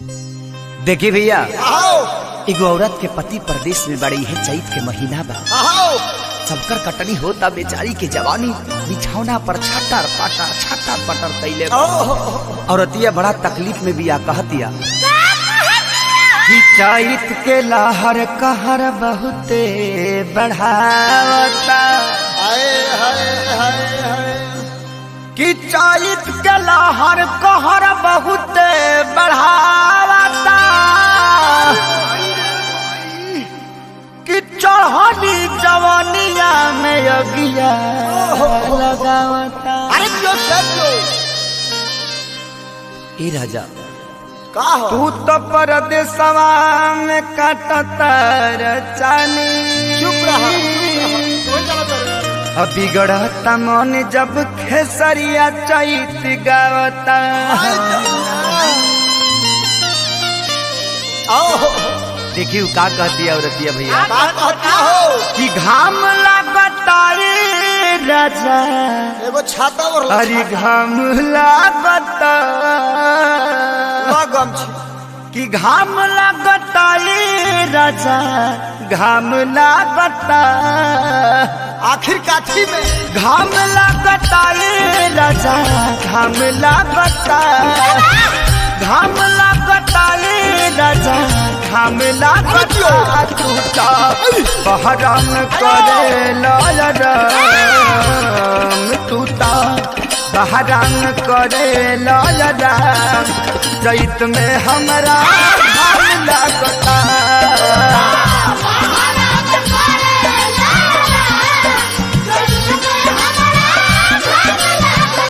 देखिए भैया, एगो औरत के पति परदेश में बड़ी है, चैत के महीना बा, सबकर कटनी होता, बेचारी के जवानी बिछौना पर छटर पटर कैले। औरतिया बड़ा तकलीफ में बिया, कहतिया कि चैत के लहर कहर बहुते बढ़ावता, कि चैत के लहर कहर बहुते बढ़ावता, कि चढ़नी जवानिया में अगिया लगावता। अरे क्यों ए राजा का हो? तू तो परदेसवा में काटता रचानी, चुप रहा। बिगड़ता मन जब खेसरिया चैत गावता। देखियो का कहती है औरतिया भैया, कि घाम लागता रे राजा, एगो छाता और अरे घाम लागता, कि घाम लागता रे राजा, घाम लागता, आखिर काठी में घाम लागता रे राजा, घाम लागता, घाम लागता रे राजा, घाम लागता, टूटा बहराम करे लाल, टूटा बहराम करे लाल, चैत में हमरा घाम लागता।